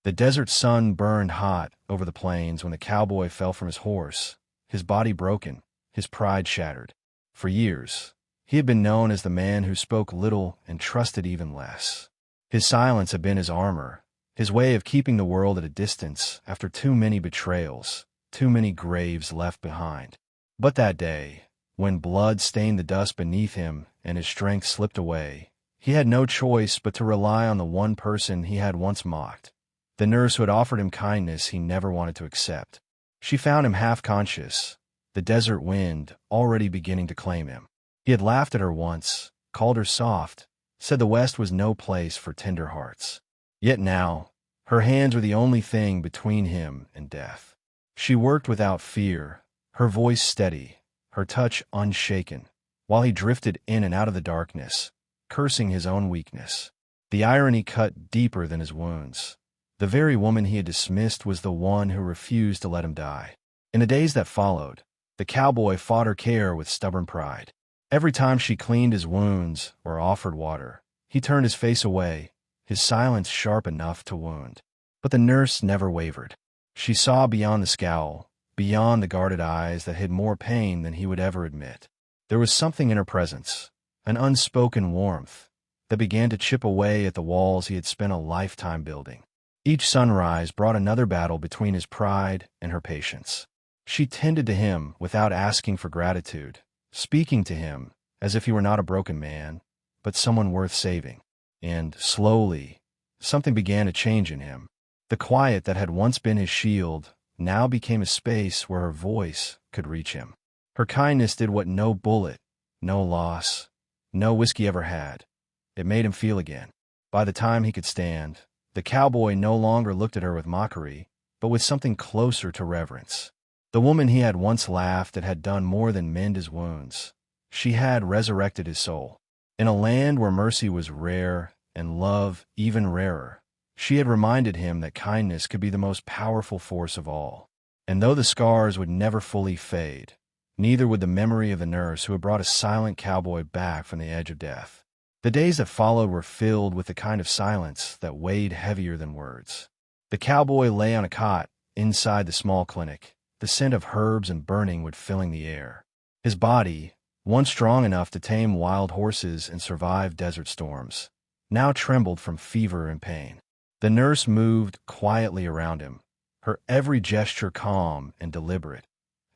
The desert sun burned hot over the plains when the cowboy fell from his horse, his body broken, his pride shattered. For years, he had been known as the man who spoke little and trusted even less. His silence had been his armor, his way of keeping the world at a distance after too many betrayals, too many graves left behind. But that day, when blood stained the dust beneath him and his strength slipped away, he had no choice but to rely on the one person he had once mocked, the nurse who had offered him kindness he never wanted to accept. She found him half-conscious, the desert wind already beginning to claim him. He had laughed at her once, called her soft, said the West was no place for tender hearts. Yet now, her hands were the only thing between him and death. She worked without fear, her voice steady, her touch unshaken, while he drifted in and out of the darkness, cursing his own weakness. The irony cut deeper than his wounds. The very woman he had dismissed was the one who refused to let him die. In the days that followed, the cowboy fought her care with stubborn pride. Every time she cleaned his wounds or offered water, he turned his face away, his silence sharp enough to wound. But the nurse never wavered. She saw beyond the scowl, beyond the guarded eyes that hid more pain than he would ever admit. There was something in her presence, an unspoken warmth, that began to chip away at the walls he had spent a lifetime building. Each sunrise brought another battle between his pride and her patience. She tended to him without asking for gratitude, speaking to him as if he were not a broken man, but someone worth saving. And, slowly, something began to change in him. The quiet that had once been his shield now became a space where her voice could reach him. Her kindness did what no bullet, no loss, no whiskey ever had. It made him feel again. By the time he could stand, the cowboy no longer looked at her with mockery, but with something closer to reverence. The woman he had once laughed at had done more than mend his wounds. She had resurrected his soul. In a land where mercy was rare and love even rarer, she had reminded him that kindness could be the most powerful force of all. And though the scars would never fully fade, neither would the memory of the nurse who had brought a silent cowboy back from the edge of death. The days that followed were filled with the kind of silence that weighed heavier than words. The cowboy lay on a cot inside the small clinic, the scent of herbs and burning wood filling the air. His body, once strong enough to tame wild horses and survive desert storms, now trembled from fever and pain. The nurse moved quietly around him, her every gesture calm and deliberate,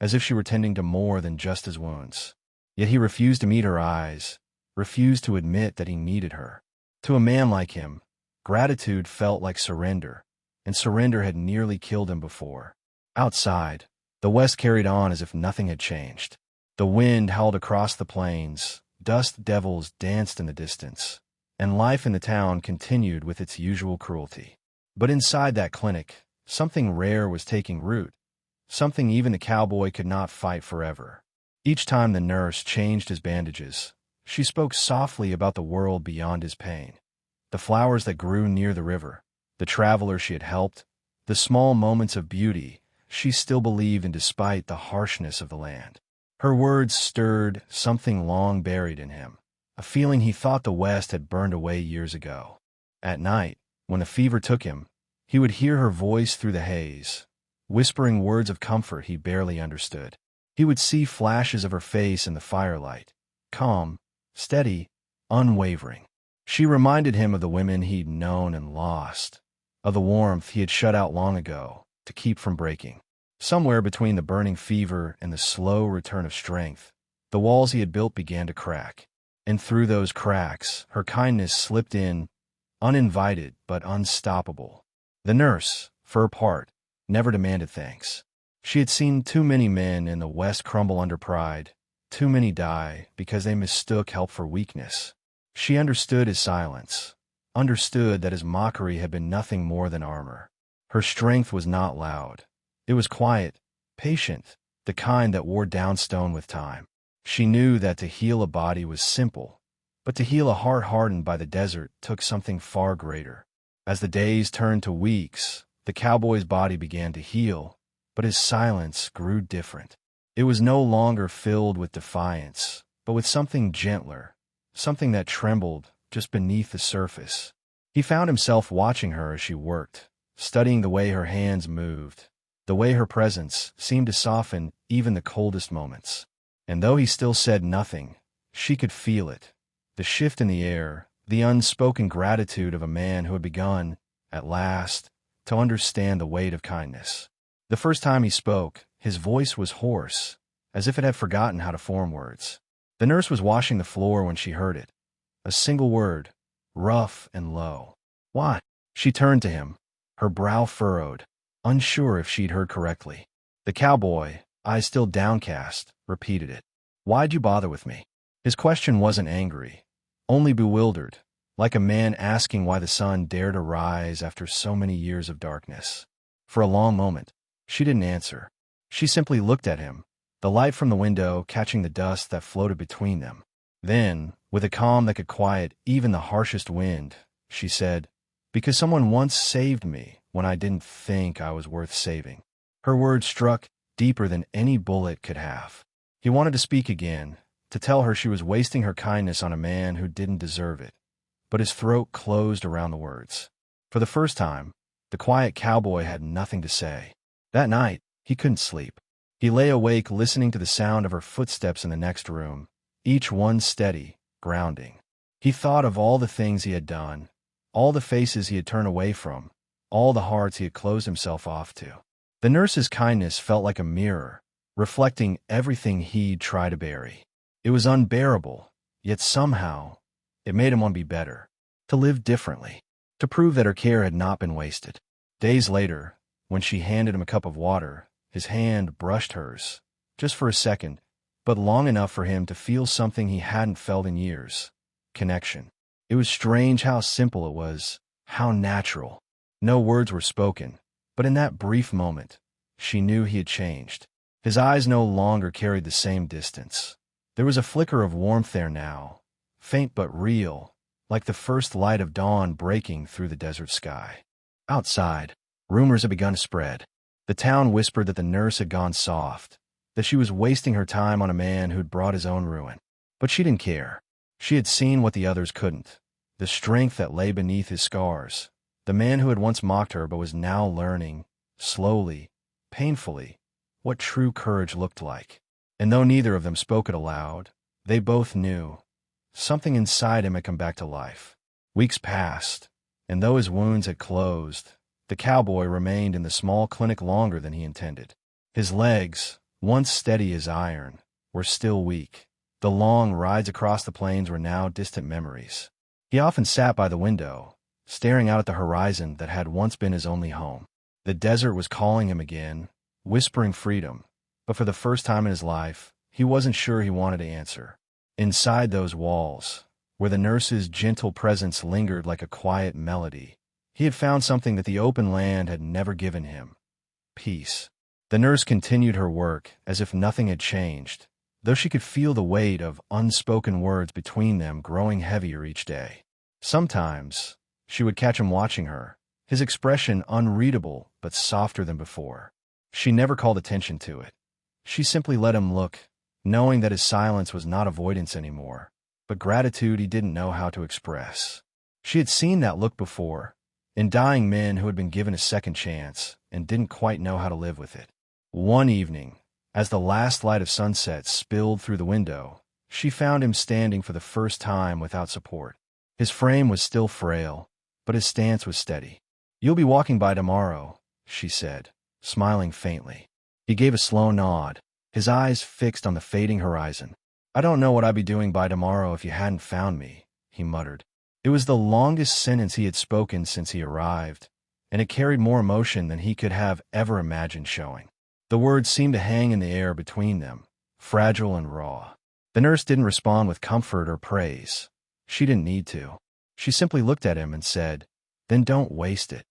as if she were tending to more than just his wounds. Yet he refused to meet her eyes, refused to admit that he needed her. To a man like him, gratitude felt like surrender, and surrender had nearly killed him before. Outside, the West carried on as if nothing had changed. The wind howled across the plains, dust devils danced in the distance, and life in the town continued with its usual cruelty. But inside that clinic, something rare was taking root, something even the cowboy could not fight forever. Each time the nurse changed his bandages, she spoke softly about the world beyond his pain, the flowers that grew near the river, the travelers she had helped, the small moments of beauty she still believed in despite the harshness of the land. Her words stirred something long buried in him, a feeling he thought the West had burned away years ago. At night, when the fever took him, he would hear her voice through the haze, whispering words of comfort he barely understood. He would see flashes of her face in the firelight, calm, steady, unwavering. She reminded him of the women he'd known and lost, of the warmth he had shut out long ago to keep from breaking. Somewhere between the burning fever and the slow return of strength, the walls he had built began to crack. And through those cracks, her kindness slipped in, uninvited but unstoppable. The nurse, for her part, never demanded thanks. She had seen too many men in the West crumble under pride, too many die because they mistook help for weakness. She understood his silence, understood that his mockery had been nothing more than armor. Her strength was not loud. It was quiet, patient, the kind that wore down stone with time. She knew that to heal a body was simple, but to heal a heart hardened by the desert took something far greater. As the days turned to weeks, the cowboy's body began to heal, but his silence grew different. It was no longer filled with defiance, but with something gentler, something that trembled just beneath the surface. He found himself watching her as she worked, studying the way her hands moved, the way her presence seemed to soften even the coldest moments. And though he still said nothing, she could feel it. The shift in the air, the unspoken gratitude of a man who had begun, at last, to understand the weight of kindness. The first time he spoke, his voice was hoarse, as if it had forgotten how to form words. The nurse was washing the floor when she heard it. A single word, rough and low. "What?" She turned to him, her brow furrowed, unsure if she'd heard correctly. The cowboy, eyes still downcast, repeated it. "Why'd you bother with me?" His question wasn't angry, only bewildered, like a man asking why the sun dared arise after so many years of darkness. For a long moment, she didn't answer. She simply looked at him, the light from the window catching the dust that floated between them. Then, with a calm that could quiet even the harshest wind, she said, "Because someone once saved me when I didn't think I was worth saving." Her words struck deeper than any bullet could have. He wanted to speak again, to tell her she was wasting her kindness on a man who didn't deserve it, but his throat closed around the words. For the first time, the quiet cowboy had nothing to say. That night, he couldn't sleep. He lay awake listening to the sound of her footsteps in the next room, each one steady, grounding. He thought of all the things he had done, all the faces he had turned away from, all the hearts he had closed himself off to. The nurse's kindness felt like a mirror, reflecting everything he'd tried to bury. It was unbearable, yet somehow, it made him want to be better, to live differently, to prove that her care had not been wasted. Days later, when she handed him a cup of water, his hand brushed hers, just for a second, but long enough for him to feel something he hadn't felt in years: connection. It was strange how simple it was, how natural. No words were spoken, but in that brief moment, she knew he had changed. His eyes no longer carried the same distance. There was a flicker of warmth there now, faint but real, like the first light of dawn breaking through the desert sky. Outside, rumors had begun to spread. The town whispered that the nurse had gone soft, that she was wasting her time on a man who'd brought his own ruin. But she didn't care. She had seen what the others couldn't, the strength that lay beneath his scars. The man who had once mocked her but was now learning, slowly, painfully, what true courage looked like. And though neither of them spoke it aloud, they both knew. Something inside him had come back to life. Weeks passed, and though his wounds had closed, the cowboy remained in the small clinic longer than he intended. His legs, once steady as iron, were still weak. The long rides across the plains were now distant memories. He often sat by the window, staring out at the horizon that had once been his only home. The desert was calling him again, whispering freedom, but for the first time in his life, he wasn't sure he wanted to answer. Inside those walls, where the nurse's gentle presence lingered like a quiet melody, he had found something that the open land had never given him: peace. The nurse continued her work as if nothing had changed, though she could feel the weight of unspoken words between them growing heavier each day. Sometimes, she would catch him watching her, his expression unreadable but softer than before. She never called attention to it. She simply let him look, knowing that his silence was not avoidance anymore, but gratitude he didn't know how to express. She had seen that look before, in dying men who had been given a second chance and didn't quite know how to live with it. One evening, as the last light of sunset spilled through the window, she found him standing for the first time without support. His frame was still frail, but his stance was steady. "You'll be walking by tomorrow," she said, smiling faintly. He gave a slow nod, his eyes fixed on the fading horizon. "I don't know what I'd be doing by tomorrow if you hadn't found me," he muttered. It was the longest sentence he had spoken since he arrived, and it carried more emotion than he could have ever imagined showing. The words seemed to hang in the air between them, fragile and raw. The nurse didn't respond with comfort or praise. She didn't need to. She simply looked at him and said, "Then don't waste it."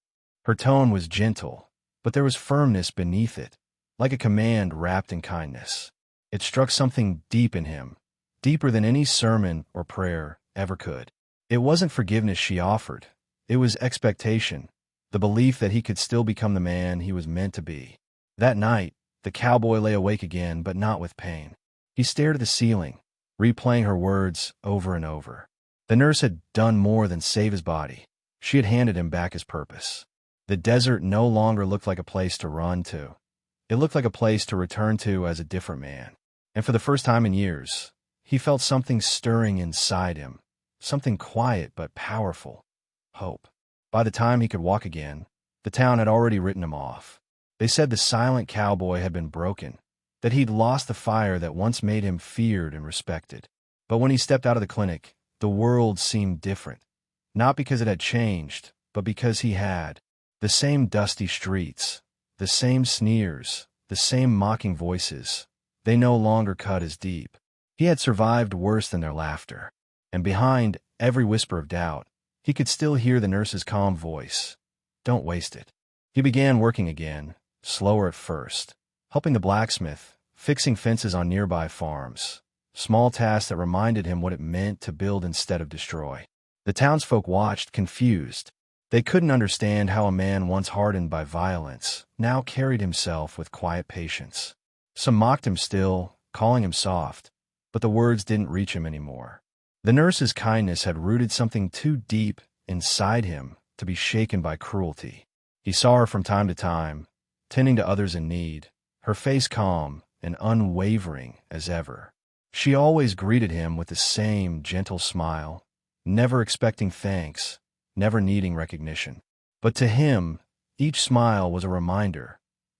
Her tone was gentle, but there was firmness beneath it, like a command wrapped in kindness. It struck something deep in him, deeper than any sermon or prayer ever could. It wasn't forgiveness she offered. It was expectation, the belief that he could still become the man he was meant to be. That night, the cowboy lay awake again, but not with pain. He stared at the ceiling, replaying her words over and over. The nurse had done more than save his body. She had handed him back his purpose. The desert no longer looked like a place to run to. It looked like a place to return to as a different man. And for the first time in years, he felt something stirring inside him, something quiet but powerful: hope. By the time he could walk again, the town had already written him off. They said the silent cowboy had been broken, that he'd lost the fire that once made him feared and respected. But when he stepped out of the clinic, the world seemed different. Not because it had changed, but because he had. The same dusty streets, the same sneers, the same mocking voices. They no longer cut as deep. He had survived worse than their laughter. And behind every whisper of doubt, he could still hear the nurse's calm voice. Don't waste it. He began working again, slower at first, helping the blacksmith, fixing fences on nearby farms. Small tasks that reminded him what it meant to build instead of destroy. The townsfolk watched, confused. They couldn't understand how a man once hardened by violence now carried himself with quiet patience. Some mocked him still, calling him soft, but the words didn't reach him anymore. The nurse's kindness had rooted something too deep inside him to be shaken by cruelty. He saw her from time to time, tending to others in need, her face calm and unwavering as ever. She always greeted him with the same gentle smile, never expecting thanks, never needing recognition. But to him, each smile was a reminder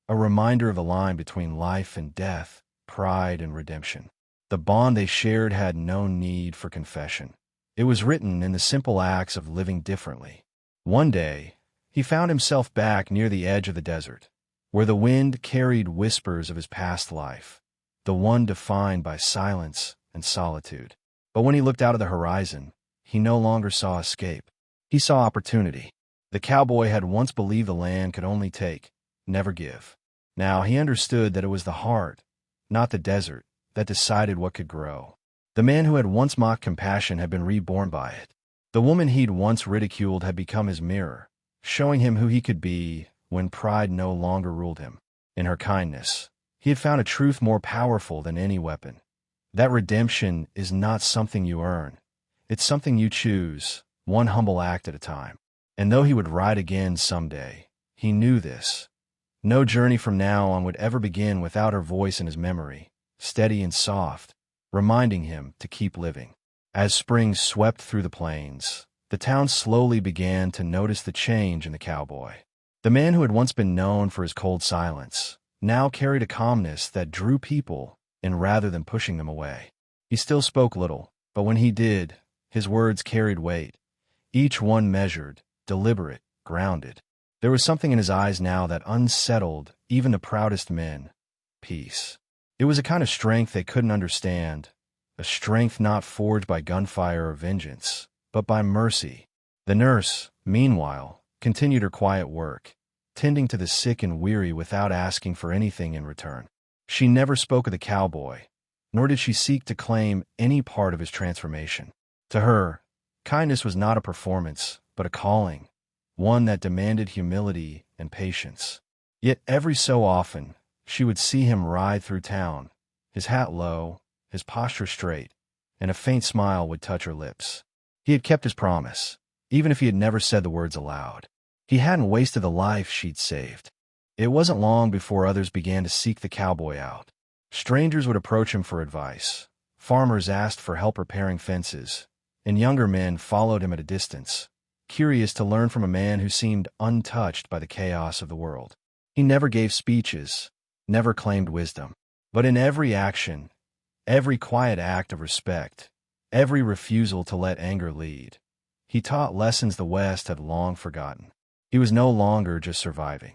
of a line between life and death, pride and redemption. The bond they shared had no need for confession. It was written in the simple acts of living differently. One day, he found himself back near the edge of the desert, where the wind carried whispers of his past life, the one defined by silence and solitude. But when he looked out of the horizon, he no longer saw escape. He saw opportunity. The cowboy had once believed the land could only take, never give. Now he understood that it was the heart, not the desert, that decided what could grow. The man who had once mocked compassion had been reborn by it. The woman he'd once ridiculed had become his mirror, showing him who he could be when pride no longer ruled him. In her kindness, he had found a truth more powerful than any weapon. That redemption is not something you earn. It's something you choose, one humble act at a time. And though he would ride again someday, he knew this. No journey from now on would ever begin without her voice in his memory, steady and soft, reminding him to keep living. As spring swept through the plains, the town slowly began to notice the change in the cowboy. The man who had once been known for his cold silence now carried a calmness that drew people in rather than pushing them away. He still spoke little, but when he did, his words carried weight, each one measured, deliberate, grounded. There was something in his eyes now that unsettled even the proudest men: peace. It was a kind of strength they couldn't understand, a strength not forged by gunfire or vengeance, but by mercy. The nurse, meanwhile, continued her quiet work, tending to the sick and weary without asking for anything in return. She never spoke of the cowboy, nor did she seek to claim any part of his transformation. To her, kindness was not a performance, but a calling, one that demanded humility and patience. Yet every so often, she would see him ride through town, his hat low, his posture straight, and a faint smile would touch her lips. He had kept his promise, even if he had never said the words aloud. He hadn't wasted the life she'd saved. It wasn't long before others began to seek the cowboy out. Strangers would approach him for advice. Farmers asked for help repairing fences, and younger men followed him at a distance, curious to learn from a man who seemed untouched by the chaos of the world. He never gave speeches, never claimed wisdom, but in every action, every quiet act of respect, every refusal to let anger lead, he taught lessons the West had long forgotten. He was no longer just surviving.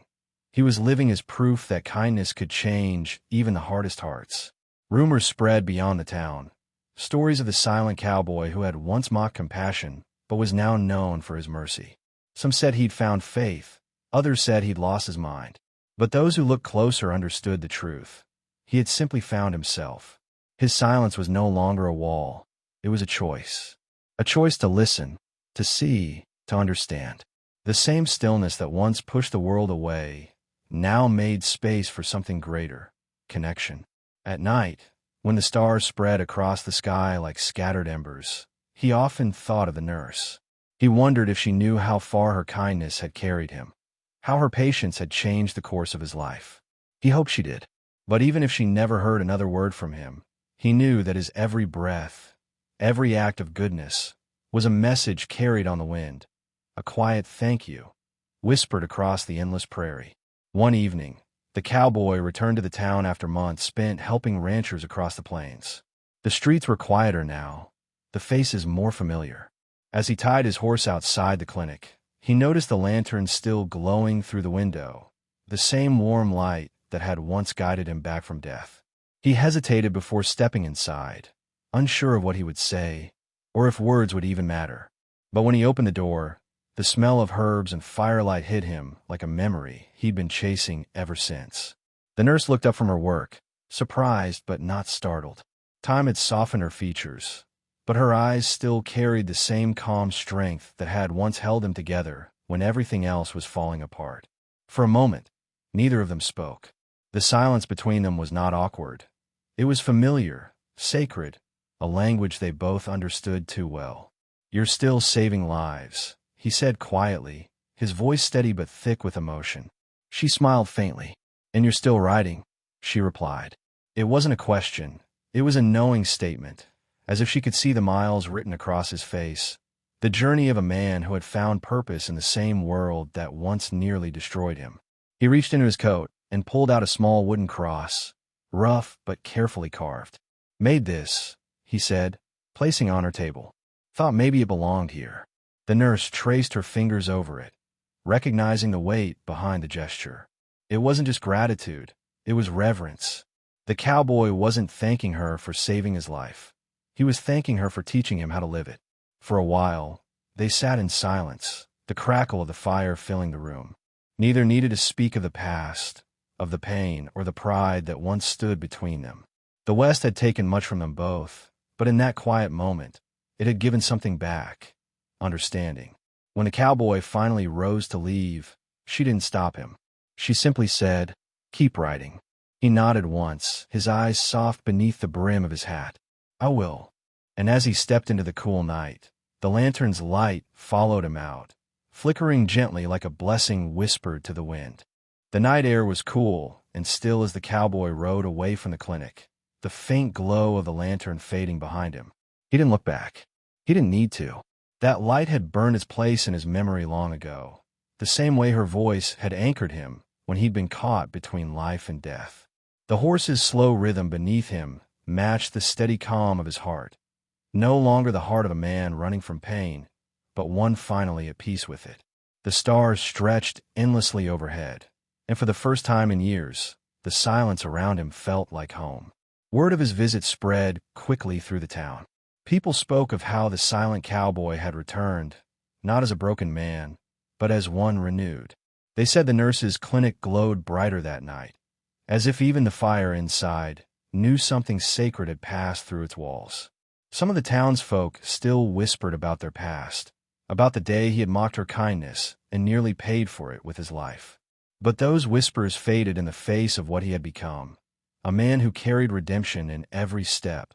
He was living as proof that kindness could change even the hardest hearts. Rumors spread beyond the town, stories of the silent cowboy who had once mocked compassion but was now known for his mercy. Some said he'd found faith, others said he'd lost his mind. But those who looked closer understood the truth. He had simply found himself. His silence was no longer a wall. It was a choice to listen, to see, to understand. The same stillness that once pushed the world away now made space for something greater: connection. At night, when the stars spread across the sky like scattered embers, he often thought of the nurse. He wondered if she knew how far her kindness had carried him. how her patience had changed the course of his life. He hoped she did. But even if she never heard another word from him, he knew that his every breath, every act of goodness, was a message carried on the wind, a quiet thank you, whispered across the endless prairie. One evening, the cowboy returned to the town after months spent helping ranchers across the plains. The streets were quieter now, the faces more familiar. As he tied his horse outside the clinic, he noticed the lantern still glowing through the window, the same warm light that had once guided him back from death. He hesitated before stepping inside, unsure of what he would say, or if words would even matter. But when he opened the door, the smell of herbs and firelight hit him like a memory he'd been chasing ever since. The nurse looked up from her work, surprised but not startled. Time had softened her features, but her eyes still carried the same calm strength that had once held them together when everything else was falling apart. For a moment, neither of them spoke. The silence between them was not awkward. It was familiar, sacred, a language they both understood too well. "You're still saving lives," he said quietly, his voice steady but thick with emotion. She smiled faintly. "And you're still writing," she replied. It wasn't a question. It was a knowing statement, as if she could see the miles written across his face, the journey of a man who had found purpose in the same world that once nearly destroyed him. He reached into his coat and pulled out a small wooden cross, rough but carefully carved. "Made this," he said, placing it on her table. "Thought maybe it belonged here." The nurse traced her fingers over it, recognizing the weight behind the gesture. It wasn't just gratitude, it was reverence. The cowboy wasn't thanking her for saving his life. He was thanking her for teaching him how to live it. For a while, they sat in silence, the crackle of the fire filling the room. Neither needed to speak of the past, of the pain or the pride that once stood between them. The West had taken much from them both, but in that quiet moment, it had given something back: understanding. When the cowboy finally rose to leave, she didn't stop him. She simply said, "Keep writing." He nodded once, his eyes soft beneath the brim of his hat. "I will." And as he stepped into the cool night, the lantern's light followed him out, flickering gently like a blessing whispered to the wind. The night air was cool and still as the cowboy rode away from the clinic, the faint glow of the lantern fading behind him. He didn't look back. He didn't need to. That light had burned its place in his memory long ago, the same way her voice had anchored him when he'd been caught between life and death. The horse's slow rhythm beneath him matched the steady calm of his heart. No longer the heart of a man running from pain, but one finally at peace with it. The stars stretched endlessly overhead, and for the first time in years, the silence around him felt like home. Word of his visit spread quickly through the town. People spoke of how the silent cowboy had returned, not as a broken man, but as one renewed. They said the nurse's clinic glowed brighter that night, as if even the fire inside knew something sacred had passed through its walls. Some of the townsfolk still whispered about their past, about the day he had mocked her kindness and nearly paid for it with his life. But those whispers faded in the face of what he had become, a man who carried redemption in every step,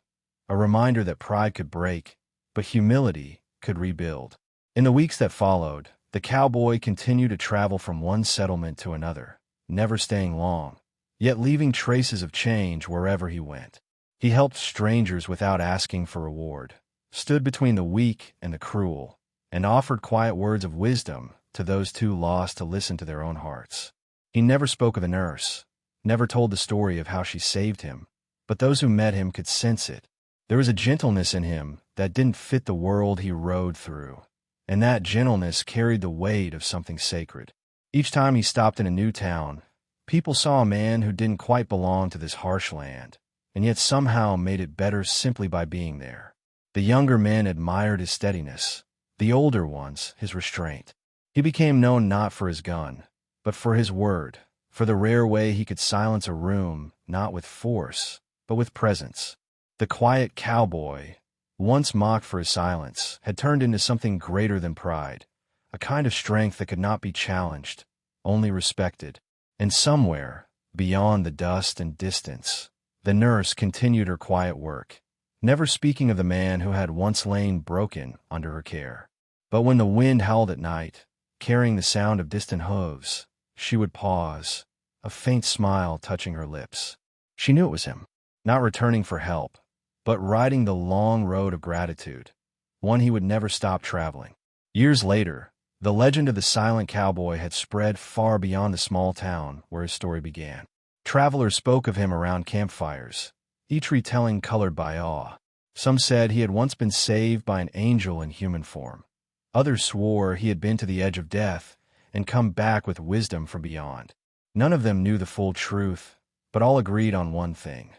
a reminder that pride could break, but humility could rebuild. In the weeks that followed, the cowboy continued to travel from one settlement to another, never staying long, yet leaving traces of change wherever he went. He helped strangers without asking for reward, stood between the weak and the cruel, and offered quiet words of wisdom to those too lost to listen to their own hearts. He never spoke of the nurse, never told the story of how she saved him, but those who met him could sense it. There was a gentleness in him that didn't fit the world he rode through, and that gentleness carried the weight of something sacred. Each time he stopped in a new town, people saw a man who didn't quite belong to this harsh land, and yet somehow made it better simply by being there. The younger men admired his steadiness, the older ones his restraint. He became known not for his gun, but for his word, for the rare way he could silence a room not with force, but with presence. The quiet cowboy, once mocked for his silence, had turned into something greater than pride, a kind of strength that could not be challenged, only respected. And somewhere, beyond the dust and distance, the nurse continued her quiet work, never speaking of the man who had once lain broken under her care. But when the wind howled at night, carrying the sound of distant hooves, she would pause, a faint smile touching her lips. She knew it was him, not returning for help, but riding the long road of gratitude, one he would never stop traveling. Years later, the legend of the silent cowboy had spread far beyond the small town where his story began. Travelers spoke of him around campfires, each retelling colored by awe. Some said he had once been saved by an angel in human form. Others swore he had been to the edge of death and come back with wisdom from beyond. None of them knew the full truth, but all agreed on one thing.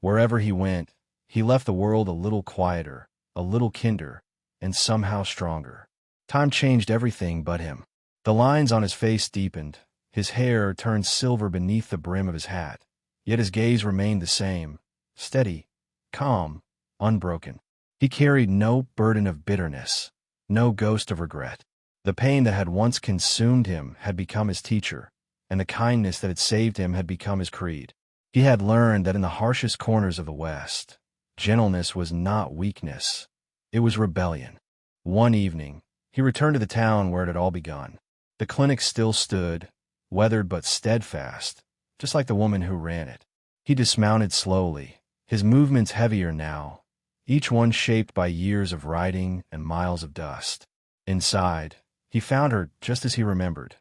Wherever he went, he left the world a little quieter, a little kinder, and somehow stronger. Time changed everything but him. The lines on his face deepened, his hair turned silver beneath the brim of his hat, yet his gaze remained the same, steady, calm, unbroken. He carried no burden of bitterness, no ghost of regret. The pain that had once consumed him had become his teacher, and the kindness that had saved him had become his creed. He had learned that in the harshest corners of the West, gentleness was not weakness, it was rebellion. One evening, he returned to the town where it had all begun. The clinic still stood, weathered but steadfast, just like the woman who ran it. He dismounted slowly, his movements heavier now, each one shaped by years of riding and miles of dust. Inside, he found her just as he remembered.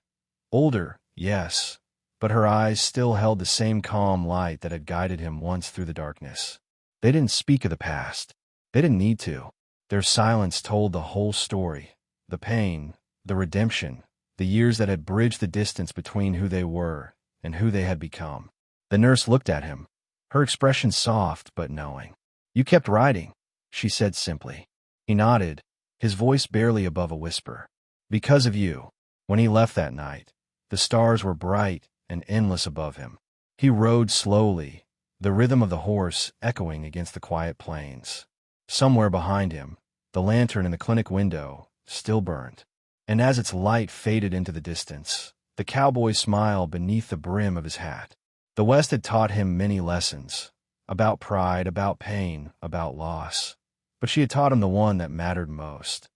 Older, yes, but her eyes still held the same calm light that had guided him once through the darkness. They didn't speak of the past. They didn't need to. Their silence told the whole story. The pain, the redemption, the years that had bridged the distance between who they were and who they had become. The nurse looked at him, her expression soft but knowing. "You kept riding," she said simply. He nodded, his voice barely above a whisper. "Because of you." When he left that night, the stars were bright and endless above him. He rode slowly, the rhythm of the horse echoing against the quiet plains. Somewhere behind him, the lantern in the clinic window still burned, and as its light faded into the distance, the cowboy smiled beneath the brim of his hat. The West had taught him many lessons, about pride, about pain, about loss, but she had taught him the one that mattered most,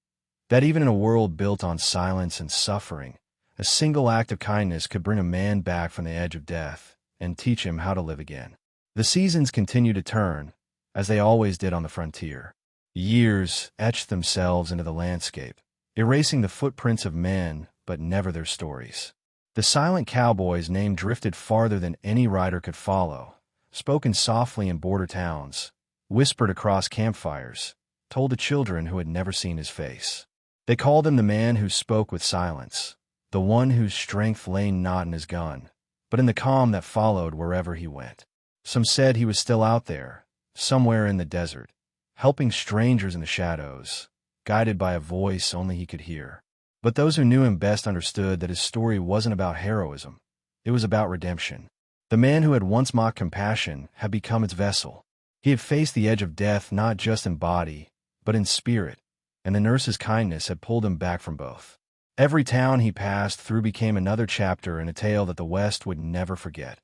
that even in a world built on silence and suffering, a single act of kindness could bring a man back from the edge of death and teach him how to live again. The seasons continued to turn, as they always did on the frontier. Years etched themselves into the landscape, erasing the footprints of men, but never their stories. The silent cowboy's name drifted farther than any rider could follow, spoken softly in border towns, whispered across campfires, told to children who had never seen his face. They called him the man who spoke with silence, the one whose strength lay not in his gun, but in the calm that followed wherever he went. Some said he was still out there, somewhere in the desert, helping strangers in the shadows, guided by a voice only he could hear. But those who knew him best understood that his story wasn't about heroism, it was about redemption. The man who had once mocked compassion had become its vessel. He had faced the edge of death not just in body, but in spirit, and the nurse's kindness had pulled him back from both. Every town he passed through became another chapter in a tale that the West would never forget.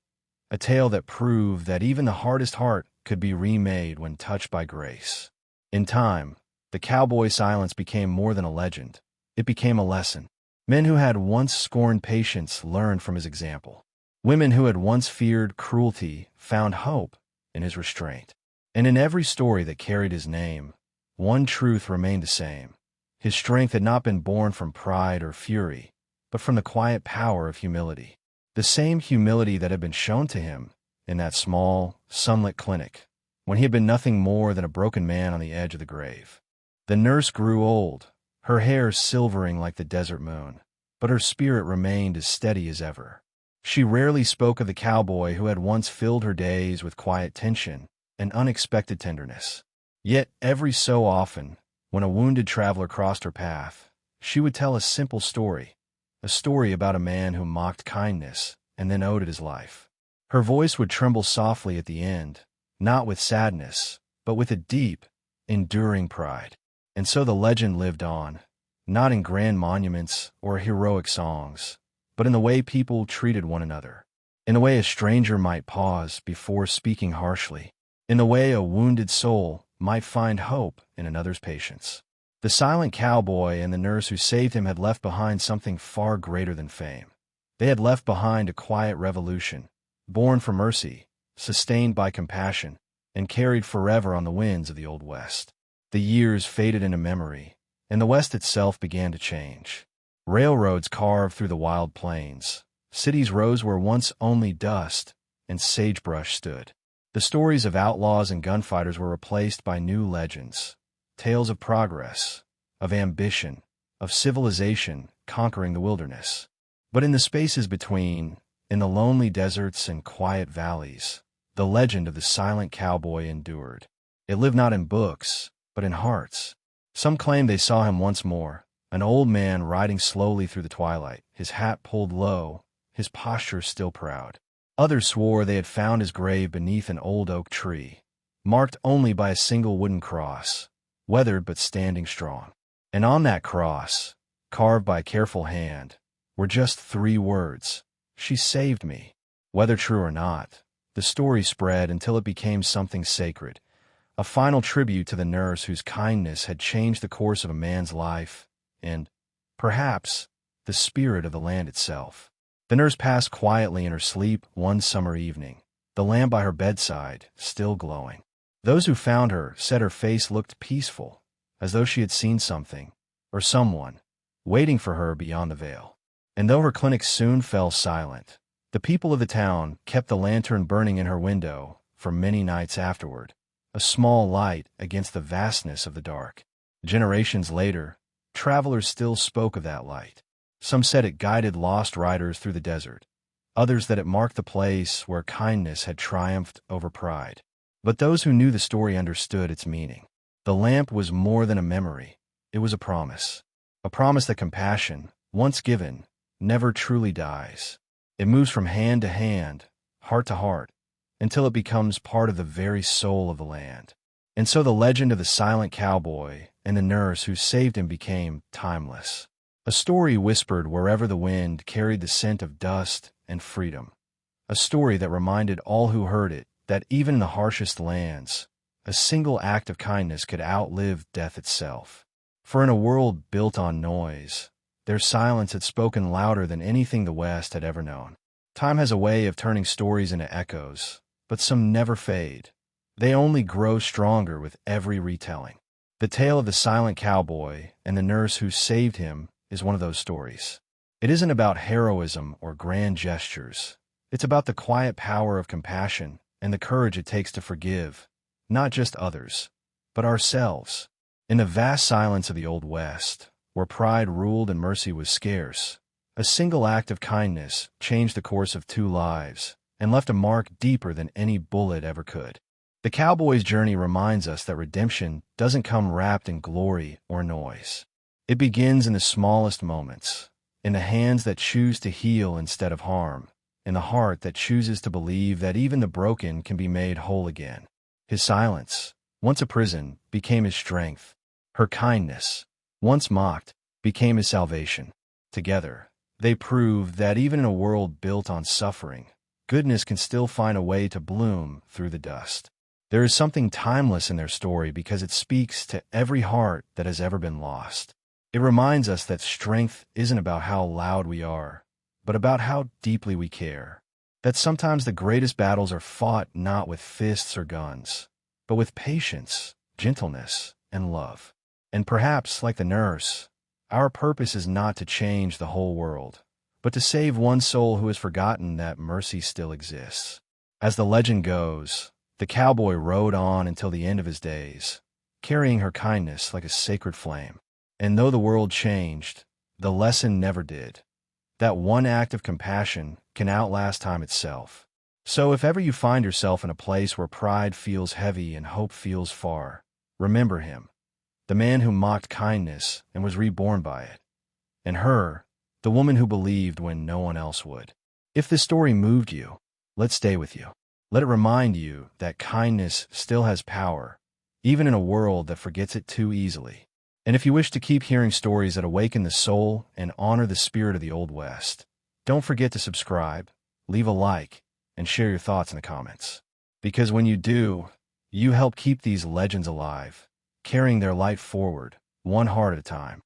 A tale that proved that even the hardest heart could be remade when touched by grace. In time, the cowboy silence became more than a legend. It became a lesson. Men who had once scorned patience learned from his example. Women who had once feared cruelty found hope in his restraint. And in every story that carried his name, one truth remained the same. His strength had not been born from pride or fury, but from the quiet power of humility. The same humility that had been shown to him in that small, sunlit clinic, when he had been nothing more than a broken man on the edge of the grave. The nurse grew old, her hair silvering like the desert moon, but her spirit remained as steady as ever. She rarely spoke of the cowboy who had once filled her days with quiet tension and unexpected tenderness. Yet every so often, when a wounded traveler crossed her path, she would tell a simple story, a story about a man who mocked kindness and then owed it his life. Her voice would tremble softly at the end, not with sadness, but with a deep, enduring pride. And so the legend lived on, not in grand monuments or heroic songs, but in the way people treated one another, in the way a stranger might pause before speaking harshly, in the way a wounded soul might find hope in another's patience. The silent cowboy and the nurse who saved him had left behind something far greater than fame. They had left behind a quiet revolution, born for mercy, sustained by compassion, and carried forever on the winds of the Old West. The years faded into memory, and the West itself began to change. Railroads carved through the wild plains. Cities rose where once only dust and sagebrush stood. The stories of outlaws and gunfighters were replaced by new legends, tales of progress, of ambition, of civilization conquering the wilderness. But in the spaces between, in the lonely deserts and quiet valleys, the legend of the silent cowboy endured. It lived not in books, but in hearts. Some claimed they saw him once more, an old man riding slowly through the twilight, his hat pulled low, his posture still proud. Others swore they had found his grave beneath an old oak tree, marked only by a single wooden cross, weathered but standing strong. And on that cross, carved by a careful hand, were just 3 words: "She saved me." Whether true or not, the story spread until it became something sacred, a final tribute to the nurse whose kindness had changed the course of a man's life, and, perhaps, the spirit of the land itself. The nurse passed quietly in her sleep one summer evening, the lamp by her bedside still glowing. Those who found her said her face looked peaceful, as though she had seen something, or someone, waiting for her beyond the veil. And though her clinic soon fell silent, the people of the town kept the lantern burning in her window for many nights afterward, a small light against the vastness of the dark. Generations later, travelers still spoke of that light. Some said it guided lost riders through the desert, others that it marked the place where kindness had triumphed over pride. But those who knew the story understood its meaning. The lamp was more than a memory, it was a promise that compassion, once given, never truly dies. It moves from hand to hand, heart to heart, until it becomes part of the very soul of the land. And so the legend of the silent cowboy and the nurse who saved him became timeless. A story whispered wherever the wind carried the scent of dust and freedom. A story that reminded all who heard it that even in the harshest lands, a single act of kindness could outlive death itself. For in a world built on noise, their silence had spoken louder than anything the West had ever known. Time has a way of turning stories into echoes, but some never fade. They only grow stronger with every retelling. The tale of the silent cowboy and the nurse who saved him is one of those stories. It isn't about heroism or grand gestures. It's about the quiet power of compassion and the courage it takes to forgive, not just others, but ourselves. In the vast silence of the Old West, where pride ruled and mercy was scarce, a single act of kindness changed the course of 2 lives and left a mark deeper than any bullet ever could. The cowboy's journey reminds us that redemption doesn't come wrapped in glory or noise. It begins in the smallest moments, in the hands that choose to heal instead of harm, in the heart that chooses to believe that even the broken can be made whole again. His silence, once a prison, became his strength. Her kindness, once mocked, became his salvation. Together, they proved that even in a world built on suffering, goodness can still find a way to bloom through the dust. There is something timeless in their story because it speaks to every heart that has ever been lost. It reminds us that strength isn't about how loud we are, but about how deeply we care. That sometimes the greatest battles are fought not with fists or guns, but with patience, gentleness, and love. And perhaps, like the nurse, our purpose is not to change the whole world, but to save one soul who has forgotten that mercy still exists. As the legend goes, the cowboy rode on until the end of his days, carrying her kindness like a sacred flame. And though the world changed, the lesson never did. That one act of compassion can outlast time itself. So if ever you find yourself in a place where pride feels heavy and hope feels far, remember him, the man who mocked kindness and was reborn by it, and her, the woman who believed when no one else would. If this story moved you, let it stay with you. Let it remind you that kindness still has power, even in a world that forgets it too easily. And if you wish to keep hearing stories that awaken the soul and honor the spirit of the Old West, don't forget to subscribe, leave a like, and share your thoughts in the comments. Because when you do, you help keep these legends alive, carrying their light forward, one heart at a time.